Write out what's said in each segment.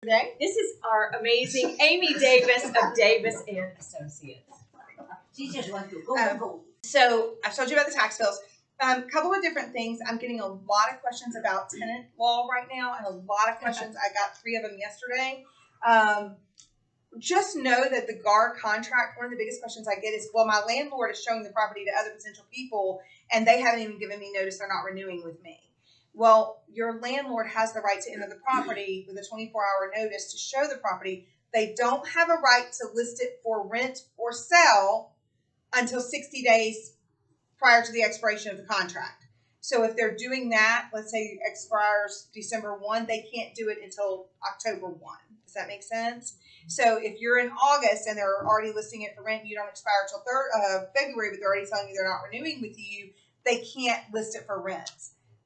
Today, this is our amazing Amee Davis of Davis and Associates. She just wants to go. So I've told you about the tax bills. Couple of different things. I'm getting a lot of questions about tenant law right now, and a lot of questions. I got 3 of them yesterday. Just know that the GAR contract, one of the biggest questions I get is, well, my landlord is showing the property to other potential people, and they haven't even given me notice they're not renewing with me. Well, your landlord has the right to enter the property with a 24-hour notice to show the property. They don't have a right to list it for rent or sell until 60 days prior to the expiration of the contract. So if they're doing that, let's say it expires December 1, they can't do it until October 1. Does that make sense? So if you're in August and they're already listing it for rent, you don't expire until February, but they're already telling you they're not renewing with you, they can't list it for rent.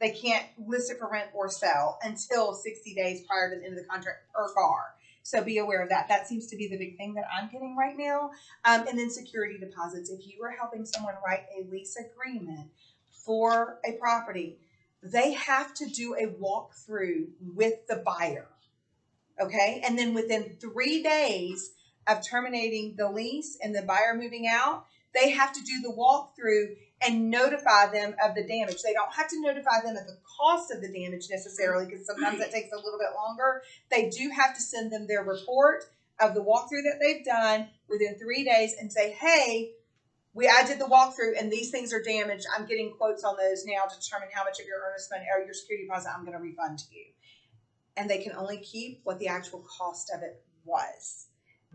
They can't list it for rent or sell until 60 days prior to the end of the contract per GAR. So be aware of that. That seems to be the big thing that I'm getting right now. And then security deposits. If you are helping someone write a lease agreement for a property, they have to do a walkthrough with the buyer. Okay? And then within 3 days of terminating the lease and the buyer moving out, they have to do the walkthrough and notify them of the damage. They don't have to notify them of the cost of the damage necessarily, because sometimes that takes a little bit longer. They do have to send them their report of the walkthrough that they've done within 3 days and say, hey, I did the walkthrough and these things are damaged. I'm getting quotes on those now to determine how much of your earnest money or your security deposit I'm going to refund to you. And they can only keep what the actual cost of it was.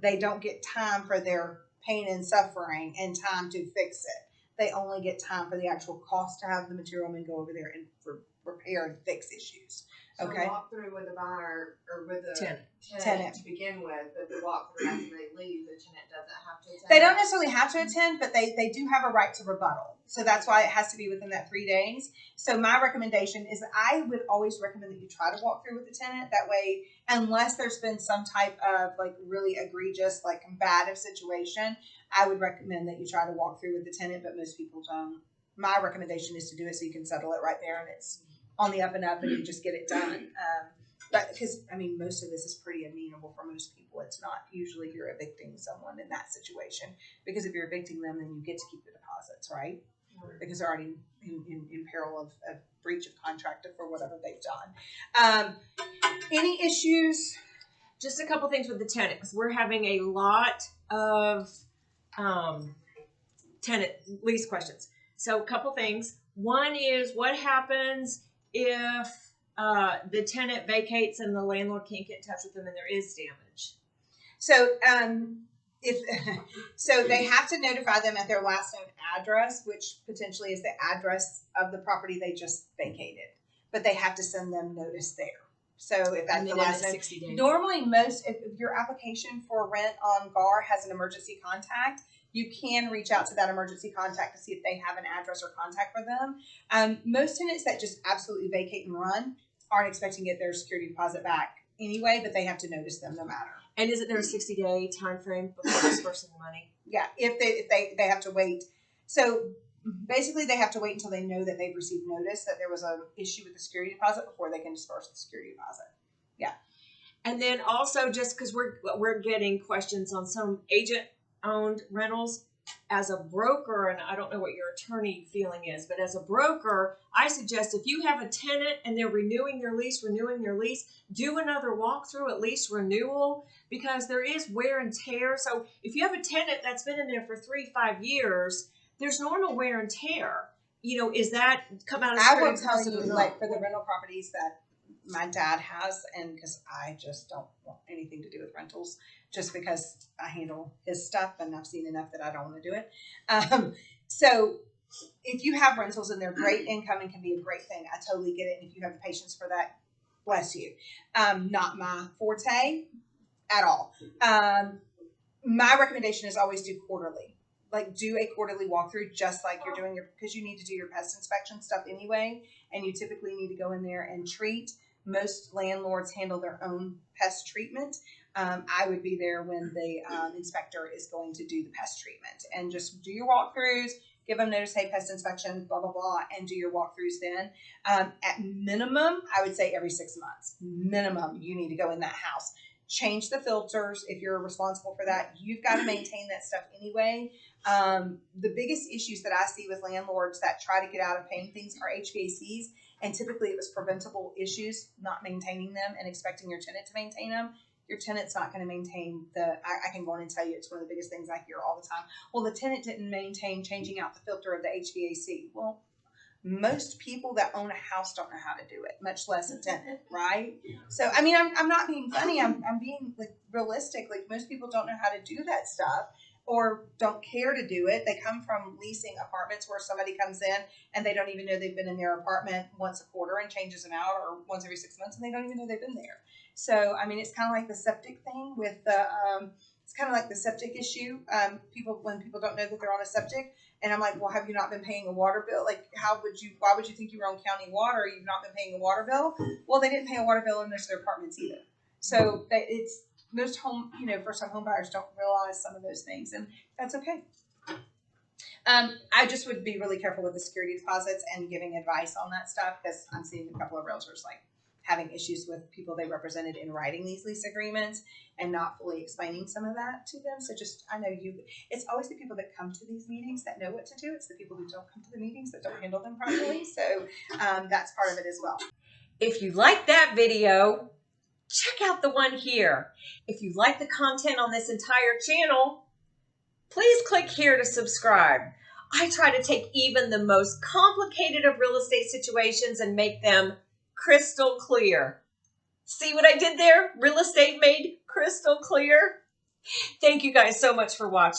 They don't get time for their pain and suffering and time to fix it. They only get time for the actual cost to have the material man go over there and for repair and fix issues. Okay. So walk through with the buyer or with the tenant to begin with, but the walk through after they leave, the tenant doesn't have to attend. They don't necessarily have to attend, but they do have a right to rebuttal. So that's why it has to be within that 3 days. So my recommendation is I would always recommend that you try to walk through with the tenant. That way, unless there's been some type of like really egregious, like combative situation, I would recommend that you try to walk through with the tenant, but most people don't. My recommendation is to do it so you can settle it right there and it's on the up and up and you just get it done. But because, I mean, most of this is pretty amenable for most people. It's not usually you're evicting someone in that situation, because if you're evicting them, then you get to keep the deposits, right? Because they're already in peril of breach of contract for whatever they've done. Any issues? Just a couple things with the tenant, because we're having a lot of tenant lease questions. So a couple things. One is, what happens if the tenant vacates and the landlord can't get in touch with them and there is damage? So so they have to notify them at their last known address, which potentially is the address of the property they just vacated. But they have to send them notice there. So if that's the last known, 60 days. Normally if your application for rent on GAR has an emergency contact, you can reach out to that emergency contact to see if they have an address or contact for them. Most tenants that just absolutely vacate and run aren't expecting to get their security deposit back anyway, but they have to notice them no matter. And isn't there a 60-day time frame before dispersing the money? Yeah, if they have to wait. So basically they have to wait until they know that they've received notice that there was an issue with the security deposit before they can disperse the security deposit. Yeah. And then also, just because we're getting questions on some agent-owned rentals, as a broker, and I don't know what your attorney feeling is, but as a broker, I suggest if you have a tenant and they're renewing their lease, do another walkthrough at least renewal, because there is wear and tear. So if you have a tenant that's been in there for 3-5 years, there's normal wear and tear. You know, is that come out of I will tell you, like for the rental properties that my dad has, and because I just don't want anything to do with rentals, just because I handle his stuff and I've seen enough that I don't want to do it. So if you have rentals and they're great income and can be a great thing, I totally get it. And if you have the patience for that, bless you. Not my forte at all. My recommendation is always do quarterly. Like do a quarterly walkthrough, just like you're doing because you need to do your pest inspection stuff anyway. And you typically need to go in there and treat. Most landlords handle their own pest treatment. I would be there when the inspector is going to do the pest treatment, and just do your walkthroughs, give them notice, hey, pest inspection, blah, blah, blah, and do your walkthroughs then. At minimum, I would say every 6 months. Minimum, you need to go in that house. change the filters if you're responsible for that. You've got to maintain that stuff anyway. The biggest issues that I see with landlords that try to get out of paying things are HVACs, and typically it was preventable issues, not maintaining them and expecting your tenant to maintain them. Your tenant's not going to maintain I can go on and tell you it's one of the biggest things I hear all the time. Well, the tenant didn't maintain changing out the filter of the HVAC. Well, most people that own a house don't know how to do it, much less a tenant, right? So, I mean, I'm not being funny. I'm being like realistic. Like, most people don't know how to do that stuff or don't care to do it. They come from leasing apartments where somebody comes in and they don't even know they've been in their apartment once a quarter and changes them out, or once every 6 months, and they don't even know they've been there. So, I mean, it's kind of like the septic thing with the, it's kind of like the septic issue. When people don't know that they're on a septic, and I'm like, well, have you not been paying a water bill? Like, why would you think you were on county water? You've not been paying a water bill? Well, they didn't pay a water bill in their apartments either. So it's most first time home buyers don't realize some of those things, and that's okay. I just would be really careful with the security deposits and giving advice on that stuff, because I'm seeing a couple of realtors like having issues with people they represented in writing these lease agreements and not fully explaining some of that to them. So it's always the people that come to these meetings that know what to do. It's the people who don't come to the meetings that don't handle them properly. So that's part of it as well. If you like that video, check out the one here. If you like the content on this entire channel, please click here to subscribe. I try to take even the most complicated of real estate situations and make them crystal clear. See what I did there? Real estate made crystal clear. Thank you guys so much for watching.